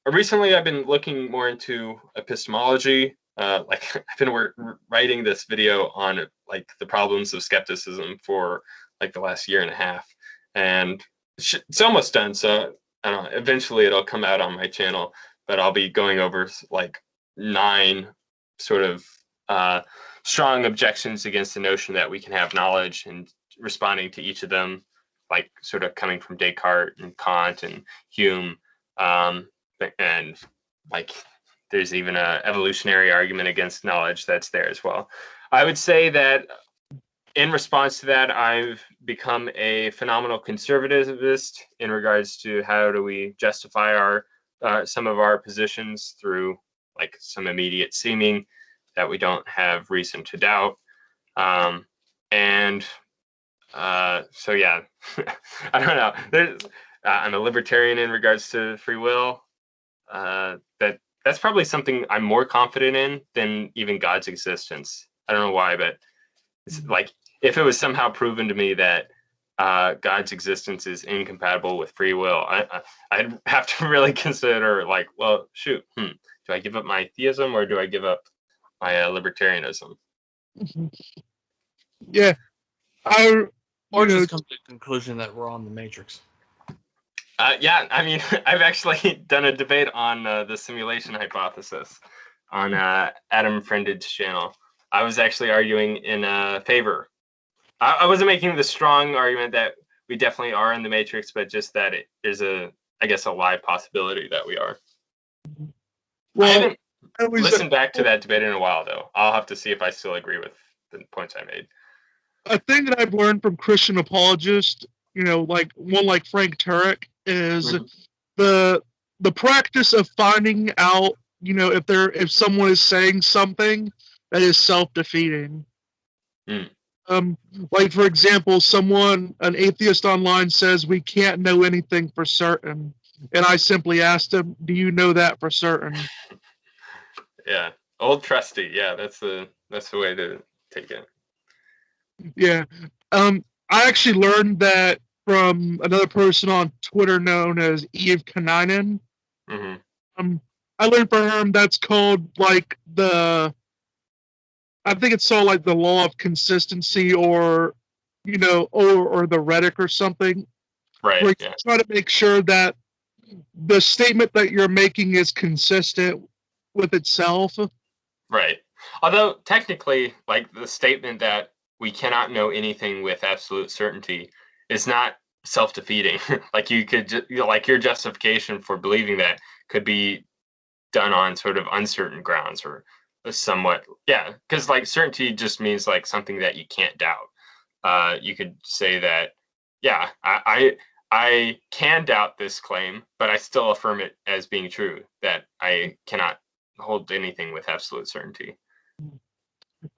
recently I've been looking more into epistemology. Like I've been writing this video on like the problems of skepticism for like the last year and a half, and it's almost done. So I don't know. Eventually it'll come out on my channel, but I'll be going over like 9 sort of strong objections against the notion that we can have knowledge and responding to each of them like sort of coming from Descartes and Kant and Hume, and like there's even a evolutionary argument against knowledge that's there as well. I would say that in response to that, I've become a phenomenal conservativist in regards to how do we justify our some of our positions through like some immediate seeming that we don't have reason to doubt. So yeah, I don't know. I'm a libertarian in regards to free will. That's probably something I'm more confident in than even God's existence. I don't know why, but it's like if it was somehow proven to me that God's existence is incompatible with free will, I'd have to really consider like, well, shoot, do I give up my theism or do I give up my libertarianism? Yeah, or just come to the conclusion that we're on the Matrix. Yeah, I mean, I've actually done a debate on the simulation hypothesis on Adam Friended's channel. I was actually arguing in favor. I wasn't making the strong argument that we definitely are in the Matrix, but just that there's a live possibility that we are. Well, I haven't listened back to that debate in a while, though. I'll have to see if I still agree with the points I made. A thing that I've learned from Christian apologists, like one like Frank Turek, is the practice of finding out, if someone is saying something that is self-defeating. Like for example, an atheist online says we can't know anything for certain, and I simply asked him, "Do you know that for certain?" Yeah, old trusty. Yeah, that's the way to take it. Yeah, I actually learned that from another person on Twitter known as Eve Kaninen. I learned from him that's called like I think it's called like the law of consistency, or the rhetoric or something. Right. Where you try to make sure that the statement that you're making is consistent with itself. Right. Although technically, like the statement that we cannot know anything with absolute certainty is not self-defeating. Like you could, like your justification for believing that could be done on sort of uncertain grounds or somewhat, yeah. Because like certainty just means like something that you can't doubt. You could say that, yeah, I can doubt this claim, but I still affirm it as being true. That I cannot hold anything with absolute certainty.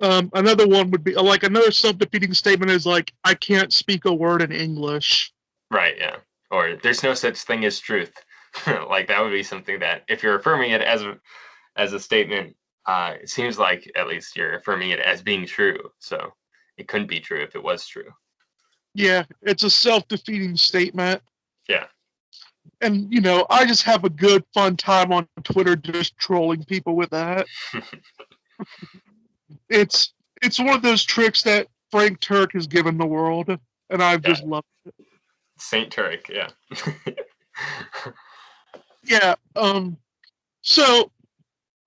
Another one would be like another self-defeating statement is like, I can't speak a word in English. Right, yeah. Or there's no such thing as truth. Like that would be something that if you're affirming it as a statement, it seems like at least you're affirming it as being true. So it couldn't be true if it was true. Yeah, it's a self-defeating statement. Yeah. And, I just have a good, fun time on Twitter just trolling people with that. It's one of those tricks that Frank Turek has given the world, and I've just loved it. Saint Turek, yeah. Yeah, so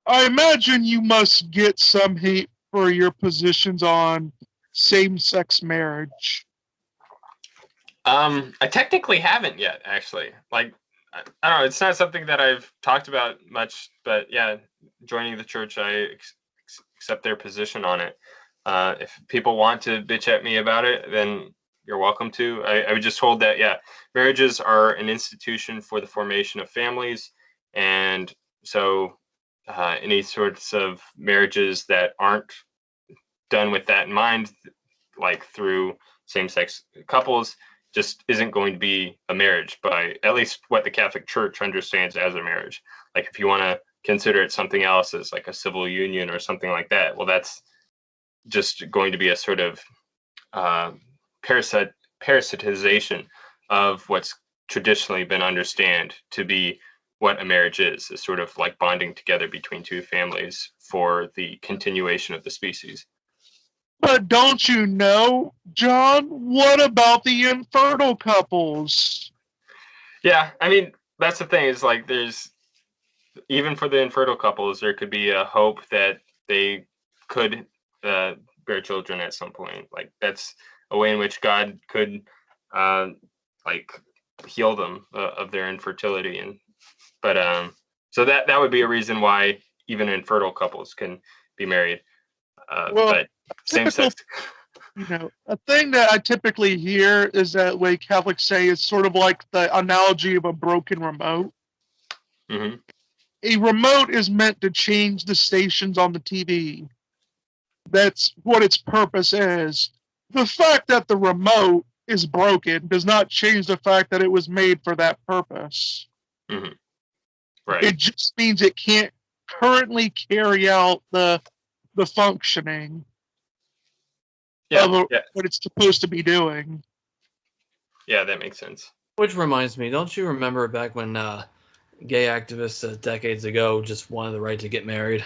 I imagine you must get some hate for your positions on same-sex marriage. I technically haven't yet, actually. Like, I don't know, it's not something that I've talked about much, but yeah, joining the church, I accept their position on it. If people want to bitch at me about it, then you're welcome to. I would just hold that, yeah, marriages are an institution for the formation of families, and so any sorts of marriages that aren't done with that in mind, like through same-sex couples, just isn't going to be a marriage by at least what the Catholic Church understands as a marriage. Like if you want to consider it something else as like a civil union or something like that, well, that's just going to be a sort of parasitization of what's traditionally been understood to be what a marriage is sort of like bonding together between two families for the continuation of the species. But don't you know, John, what about the infertile couples? Yeah, I mean, that's the thing is like there's, even for the infertile couples, there could be a hope that they could bear children at some point. Like that's a way in which God could like heal them of their infertility. So that would be a reason why even infertile couples can be married. But same sex. A thing that I typically hear is that way Catholics say is sort of like the analogy of a broken remote. Mm-hmm. A remote is meant to change the stations on the TV. That's what its purpose is. The fact that the remote is broken does not change the fact that it was made for that purpose. Mm-hmm. Right. It just means it can't currently carry out the functioning of what it's supposed to be doing. Yeah, that makes sense. Which reminds me, don't you remember back when gay activists decades ago just wanted the right to get married?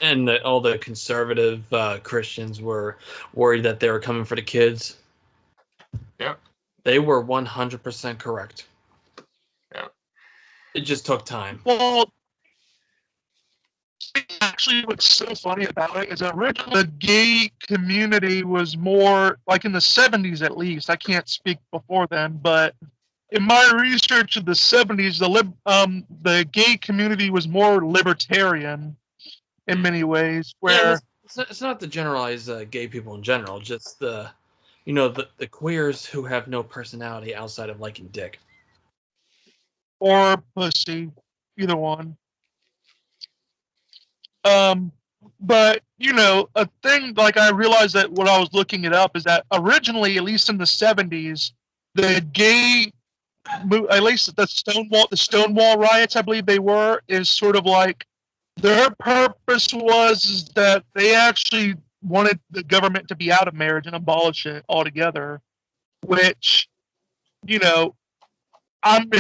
And all the conservative Christians were worried that they were coming for the kids. Yeah. They were 100% correct. Yeah. It just took time. Well, actually, what's so funny about it is that originally the gay community was more, like in the 70s at least, I can't speak before then, but in my research of the 70s, the gay community was more libertarian in many ways, where... Yeah, it's not to generalize gay people in general, just the queers who have no personality outside of liking dick. Or pussy, either one. But, a thing, like, I realized that when I was looking it up is that originally, at least in the 70s, the gay, at least the Stonewall riots, I believe they were, is sort of like, their purpose was that they actually wanted the government to be out of marriage and abolish it altogether, which, I'm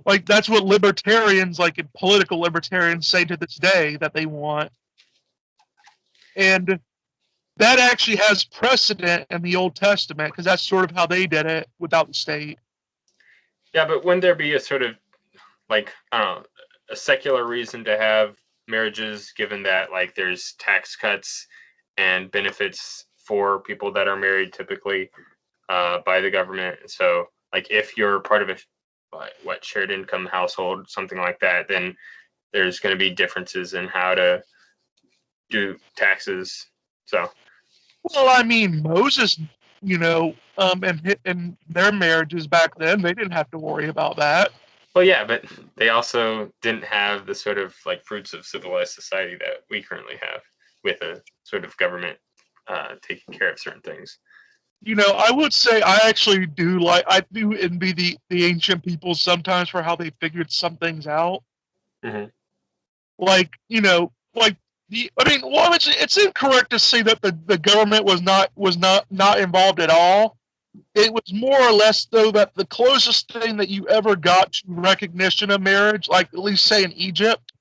like, that's what libertarians, like in political libertarians, say to this day that they want. And that actually has precedent in the Old Testament because that's sort of how they did it without the state. Yeah, but wouldn't there be a sort of, like, I don't know, a secular reason to have marriages, given that, like, there's tax cuts and benefits for people that are married typically by the government? So, like, if you're part of a shared income household, something like that, then there's going to be differences in how to do taxes. So, well, I mean, Moses, and their marriages back then, they didn't have to worry about that. Well, yeah, but they also didn't have the sort of like fruits of civilized society that we currently have, with a sort of government taking care of certain things. I would say I do envy the ancient people sometimes for how they figured some things out. Mm-hmm. It's incorrect to say that the government was not involved at all. It was more or less, though, that the closest thing that you ever got to recognition of marriage, like at least say in Egypt,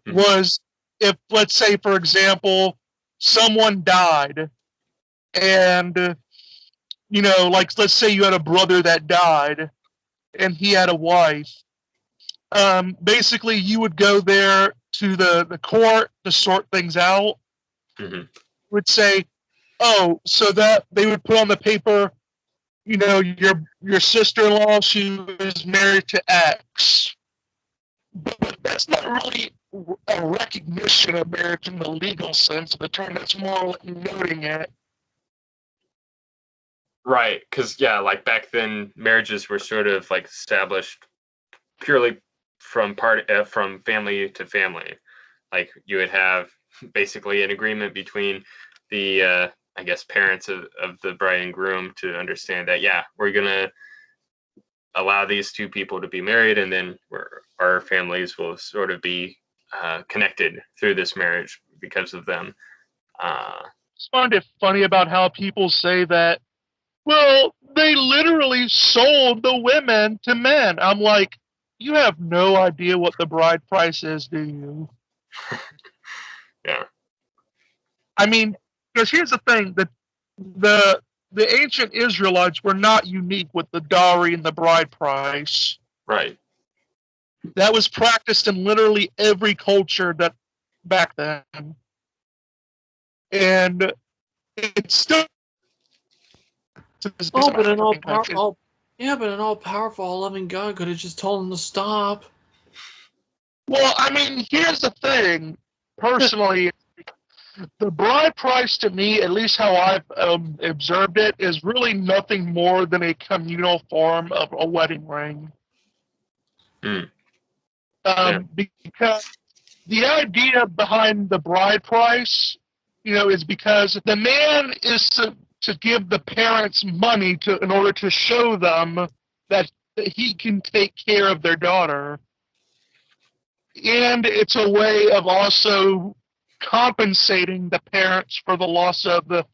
mm-hmm. was if, let's say, for example, someone died and, let's say you had a brother that died and he had a wife. Basically, you would go there to the court to sort things out. Mm-hmm. Would say, oh, so that they would put on the paper, your sister-in-law, she was married to X. But that's not really a recognition of marriage in the legal sense of the term. That's more like noting it. Right, because, yeah, like back then, marriages were sort of like established purely from family to family. Like, you would have basically an agreement between the I guess parents of the bride and groom to understand that, yeah, we're gonna allow these two people to be married, and then our families will sort of be connected through this marriage because of them. I just find it funny about how people say that, well, they literally sold the women to men. I'm like, you have no idea what the bride price is, do you? Yeah. I mean, because here's the thing, that the ancient Israelites were not unique with the dowry and the bride price. Right. That was practiced in literally every culture that back then. And it's still... but in all Yeah, but an all-powerful, all-loving God could have just told him to stop. Well, I mean, here's the thing. Personally, the bride price to me, at least how I've observed it, is really nothing more than a communal form of a wedding ring. Mm. Yeah. Because the idea behind the bride price, is because the man is to give the parents money in order to show them that he can take care of their daughter. And it's a way of also compensating the parents for the loss of the,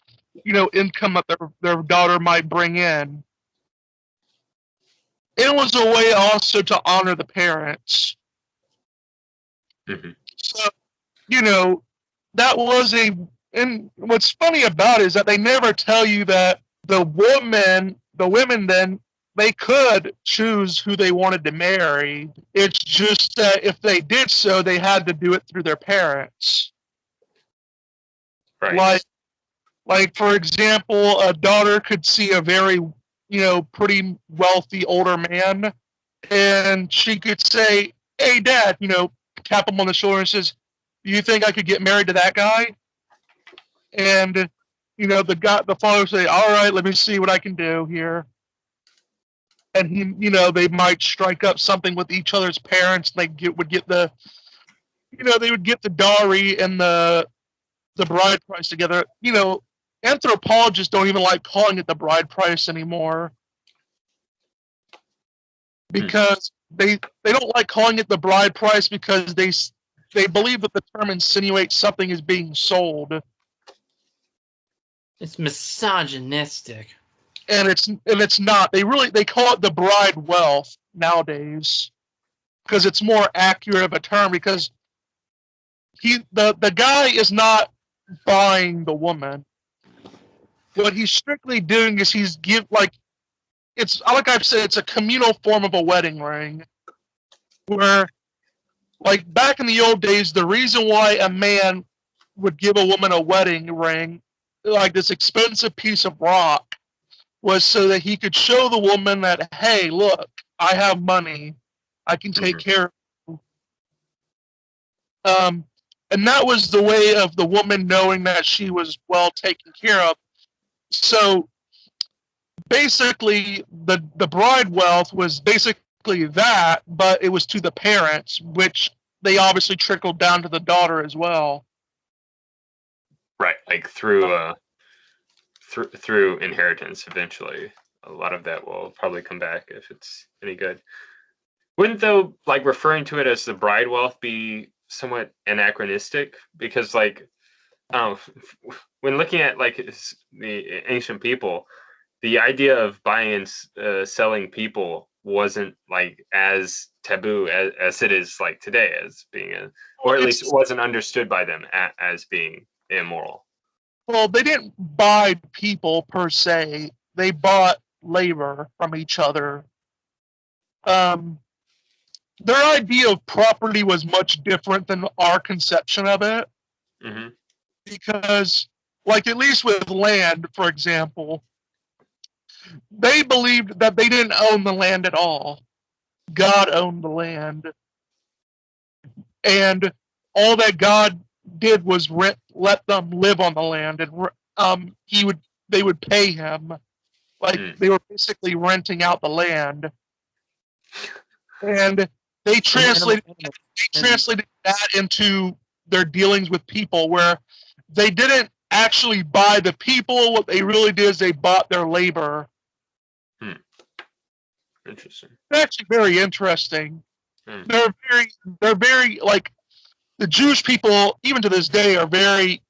income that their daughter might bring in. It was a way also to honor the parents. Mm-hmm. So, that was and what's funny about it is that they never tell you that the women then, they could choose who they wanted to marry. It's just that if they did so, they had to do it through their parents. Right. Like for example, a daughter could see a very, pretty wealthy older man, and she could say, "Hey, Dad," tap him on the shoulder and says, "Do you think I could get married to that guy?" And the father would say, "All right, let me see what I can do here." And they might strike up something with each other's parents. They would get the, they would get the dowry and the bride price together. Anthropologists don't even like calling it the bride price anymore because they don't like calling it the bride price because they believe that the term insinuates something is being sold. It's misogynistic. And it's not. They call it the bride wealth nowadays because it's more accurate of a term because the guy is not buying the woman. What he's strictly doing is it's like I've said, it's a communal form of a wedding ring. Where, like back in the old days, the reason why a man would give a woman a wedding ring, like this expensive piece of rock, was so that he could show the woman that, hey, look, I have money, I can take care of you. And that was the way of the woman knowing that she was well taken care of. So basically, the bride wealth was basically that, but it was to the parents, which they obviously trickled down to the daughter as well. Right, like through inheritance eventually. A lot of that will probably come back if it's any good. Wouldn't though, like referring to it as the bride wealth be somewhat anachronistic? Because like, when looking at like the ancient people, the idea of buying and selling people wasn't like as taboo as it is like today, as being or at least it wasn't understood by them as being immoral. Well, they didn't buy people per se. They bought labor from each other. Their idea of property was much different than our conception of it. Mm-hmm. Because, like at least with land, for example, they believed that they didn't own the land at all. God owned the land. And all that God did was let them live on the land, and they would pay him, like they were basically renting out the land. And they translated that into their dealings with people, where they didn't actually buy the people. What they really did is they bought their labor. Interesting. It's actually very interesting. They're very like the Jewish people, even to this day, are very,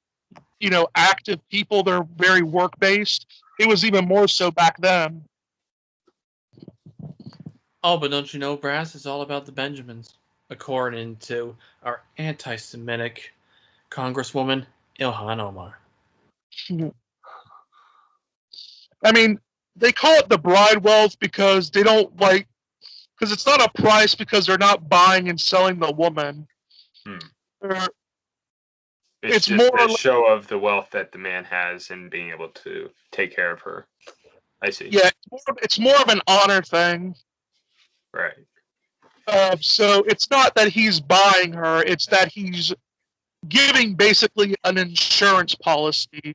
active people. They're very work based. It was even more so back then. Oh, but don't you know, Brass is all about the Benjamins, according to our anti-Semitic Congresswoman Ilhan Omar. I mean, they call it the bride wealth because they don't because it's not a price because they're not buying and selling the woman. It's just more a show of the wealth that the man has and being able to take care of her I see. Yeah, it's more of an honor thing. Right. So it's not that he's buying her; it's that he's giving basically an insurance policy.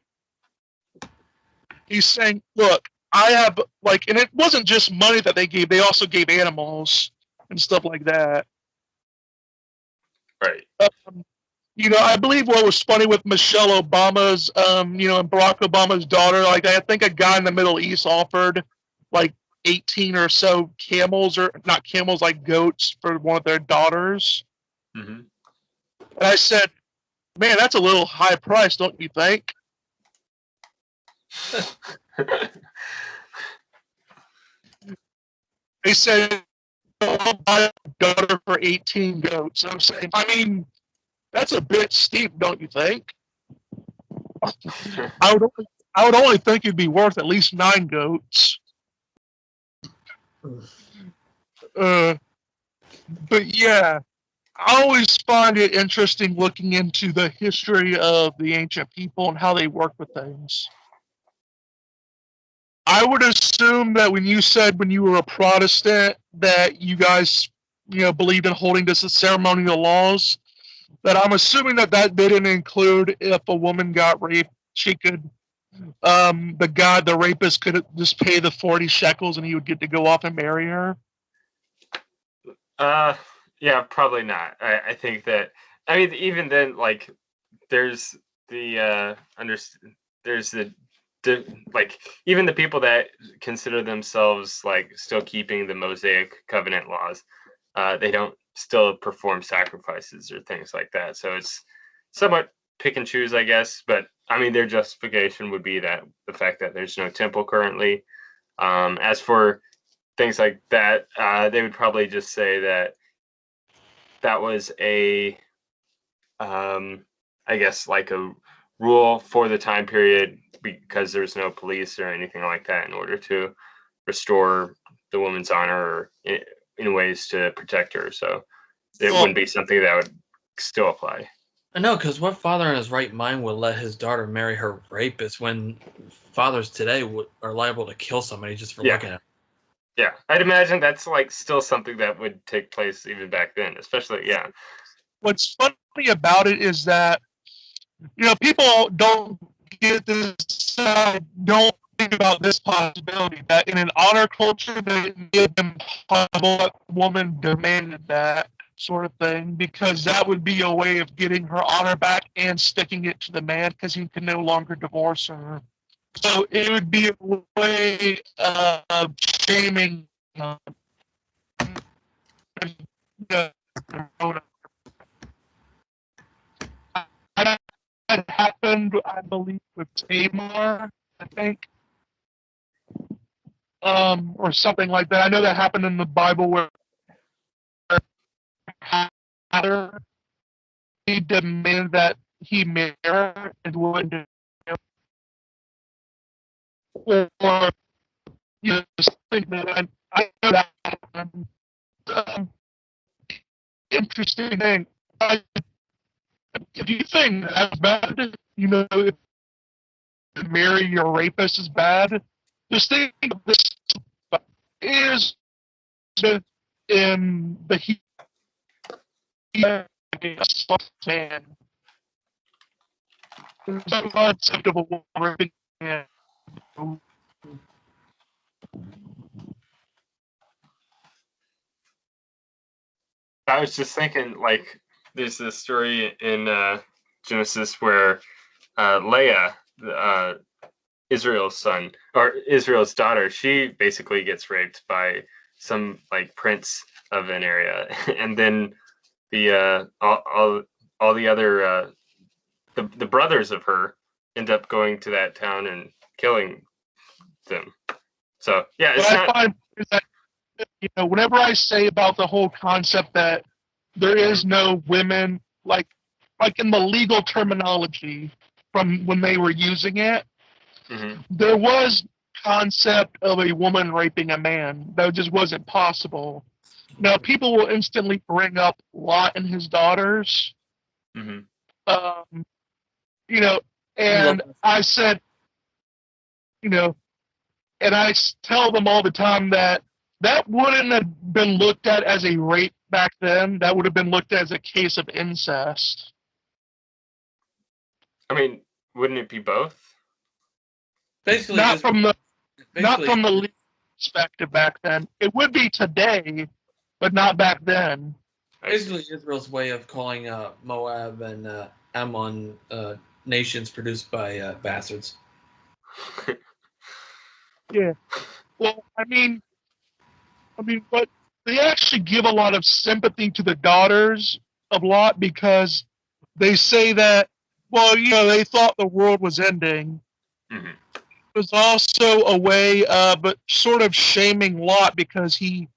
He's saying, "Look, I have and it wasn't just money that they gave; they also gave animals and stuff like that." Right. I believe what was funny with Michelle Obama's, and Barack Obama's daughter, I think a guy in the Middle East offered like 18 or so camels, or not camels, like goats for one of their daughters. Mm-hmm. And I said, man, that's a little high price, don't you think? They said, I'll buy a daughter for 18 goats. I'm saying, that's a bit steep, don't you think? I would only think it'd be worth at least 9 goats. But yeah, I always find it interesting looking into the history of the ancient people and how they work with things. I would assume that when you said when you were a Protestant that you guys, believed in holding to the ceremonial laws, that I'm assuming that didn't include if a woman got raped, she could, the rapist could just pay the 40 shekels and he would get to go off and marry her. Yeah, probably not. I think that, even then, there's the even the people that consider themselves still keeping the Mosaic covenant laws, they don't still perform sacrifices or things like that. So it's somewhat pick and choose, I guess. But their justification would be that the fact that there's no temple currently. As for things like that, they would probably just say that was a, I guess, like a rule for the time period because there's no police or anything like that in order to restore the woman's honor or in ways to protect her. So it wouldn't be something that would still apply. I know, because what father in his right mind would let his daughter marry her rapist when fathers today are liable to kill somebody just for looking at them? Yeah, I'd imagine that's still something that would take place even back then, especially, yeah. What's funny about it is that, people don't get this, don't think about this possibility, that in an honor culture, that it impossible that woman demanded that sort of thing, because that would be a way of getting her honor back and sticking it to the man because he can no longer divorce her. So it would be a way of shaming that happened, I believe, with Tamar, I think, or something like that. I know that happened in the Bible where he demanded that he marry her and wouldn't do it. Or something that I know that happened. Interesting thing. If you think that's bad, if marry your rapist is bad, just think of this is in the heat man. There's no concept of a woman raping man. I was just thinking, there's this story in Genesis where Leah, Israel's daughter, she basically gets raped by some prince of an area, and then the all the other the brothers of her end up going to that town and killing them. So yeah, it's what I find is that whenever I say about the whole concept that there is no women, like in the legal terminology from when they were using it, there was concept of a woman raping a man. That just wasn't possible. Now, people will instantly bring up Lot and his daughters. And I said, And I tell them all the time that wouldn't have been looked at as a rape back then. That would have been looked at as a case of incest. I mean, wouldn't it be both? Basically, Not from the basically, legal perspective back then. It would be today, but not back then. basically Israel's way of calling Moab and Ammon nations produced by bastards. Yeah. Well, I mean, but they actually give a lot of sympathy to the daughters of Lot because they say that, well, they thought the world was ending. Mm-hmm. It was also a way of sort of shaming Lot because he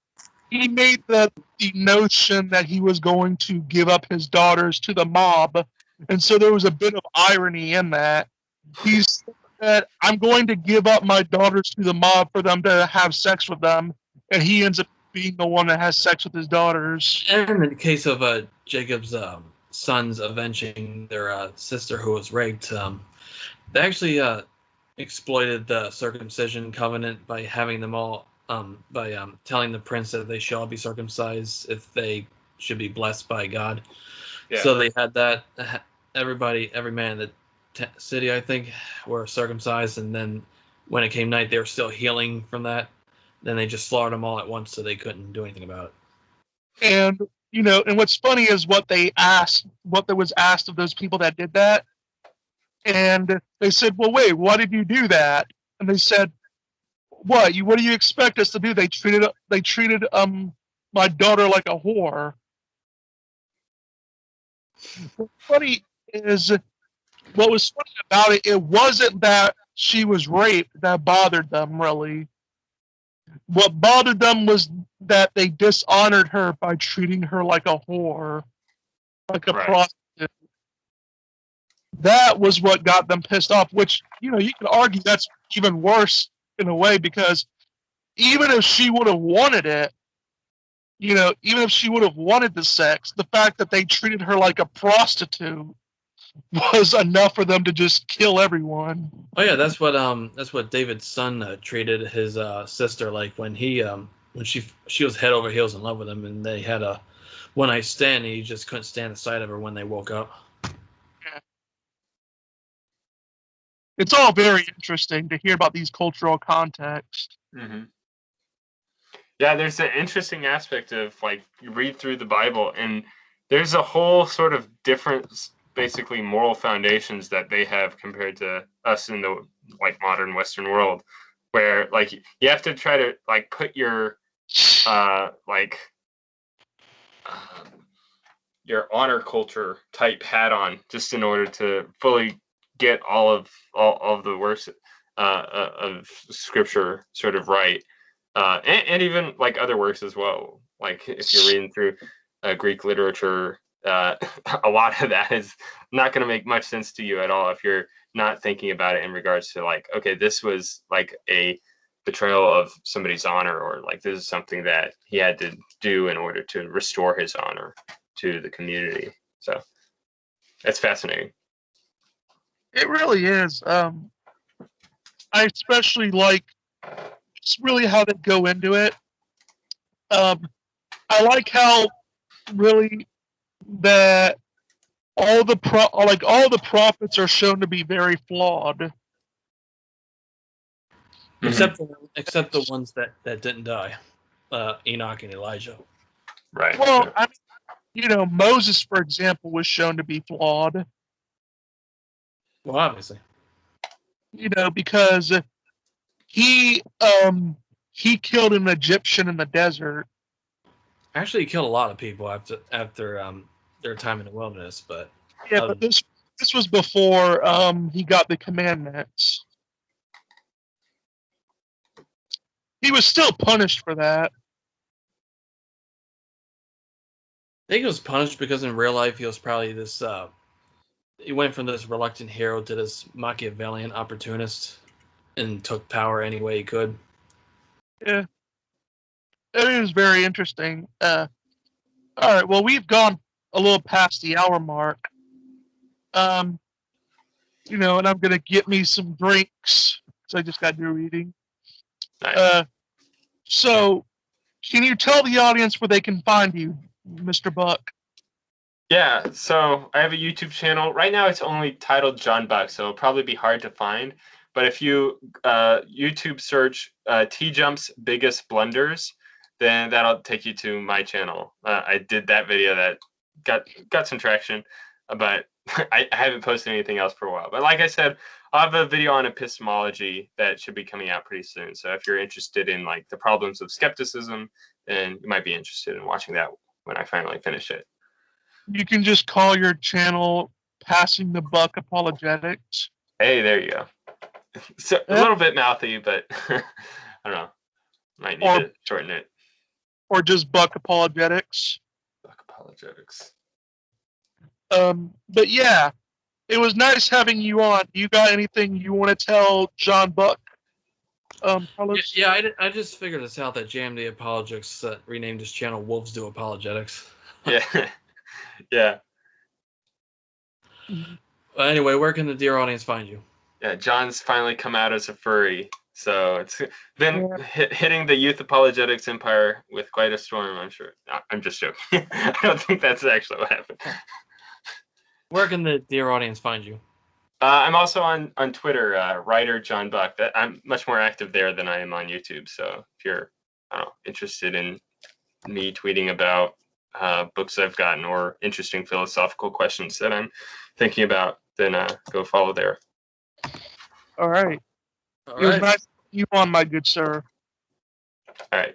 made the notion that he was going to give up his daughters to the mob. And so there was a bit of irony in that. He said, I'm going to give up my daughters to the mob for them to have sex with them. And he ends up being the one that has sex with his daughters. And in the case of Jacob's sons avenging their sister who was raped, they actually exploited the circumcision covenant by having them all telling the prince that they shall be circumcised if they should be blessed by God. Yeah. So they had that. Every man in the city, I think, were circumcised, and then when it came night, they were still healing from that. Then they just slaughtered them all at once, so they couldn't do anything about it. And and what's funny is what that was asked of those people that did that, and they said, "Well, wait, why did you do that?" And they said, What do you expect us to do? They treated my daughter like a whore. What's funny is what was funny about it wasn't that she was raped that bothered them really. What bothered them was that they dishonored her by treating her like a whore, like a prostitute. That was what got them pissed off, which, you could argue that's even worse in a way, because even if she would have wanted it, even if she would have wanted the sex, the fact that they treated her like a prostitute was enough for them to just kill everyone. Oh yeah, that's what David's son treated his sister like when she was head over heels in love with him, and they had a one night stand. And he just couldn't stand the sight of her when they woke up. Yeah. It's all very interesting to hear about these cultural contexts. Mm-hmm. Yeah, there's an interesting aspect of, like, you read through the Bible, and there's a whole sort of different, basically, moral foundations that they have compared to us in the, like, modern Western world, where, like, you have to try to, like, put your, your honor culture type hat on just in order to fully get all of the works of Scripture sort of right. And even like other works as well. Like if you're reading through Greek literature, a lot of that is not going to make much sense to you at all if you're not thinking about it in regards to, like, okay, this was like a betrayal of somebody's honor, or like this is something that he had to do in order to restore his honor to the community. So that's fascinating. It really is. I especially like just really how they go into it. I like how really that all the prophets are shown to be very flawed, except the ones that didn't die, Enoch and Elijah. Right. Well, I mean, Moses, for example, was shown to be flawed. Well, obviously. Because he killed an Egyptian in the desert. Actually, he killed a lot of people after their time in the wilderness, but yeah, but this was before he got the commandments. He was still punished for that. I think he was punished because in real life he was probably this. He went from this reluctant hero to this Machiavellian opportunist, and took power any way he could. Yeah, it was very interesting. All right, well, we've gone a little past the hour mark. And I'm gonna get me some drinks because I just got through eating. Nice. So, can you tell the audience where they can find you, Mr. Buck? Yeah, so I have a YouTube channel. Right now it's only titled John Buck, so it'll probably be hard to find. But if you YouTube search T-Jump's Biggest Blunders, then that'll take you to my channel. I did that video that got some traction, but I haven't posted anything else for a while. But like I said, I'll have a video on epistemology that should be coming out pretty soon. So if you're interested in like the problems of skepticism, then you might be interested in watching that when I finally finish it. You can just call your channel Passing the Buck Apologetics. Hey, there you go. So a little bit mouthy, but I don't know. Might need to shorten it. Or just Buck Apologetics. Buck Apologetics. But yeah, it was nice having you on. You got anything you want to tell John Buck? Carlos? Yeah, I just figured this out that JMD Apologetics renamed his channel Wolves Do Apologetics. Yeah. Yeah. Anyway, where can the dear audience find you? Yeah, John's finally come out as a furry. So it's been hitting the youth apologetics empire with quite a storm, I'm sure. No, I'm just joking. I don't think that's actually what happened. Where can the dear audience find you? I'm also on Twitter, writer John Buck. I'm much more active there than I am on YouTube. So if you're interested in me tweeting about books I've gotten or interesting philosophical questions that I'm thinking about, then go follow there. All right. It was nice to meet you on, my good sir. All right.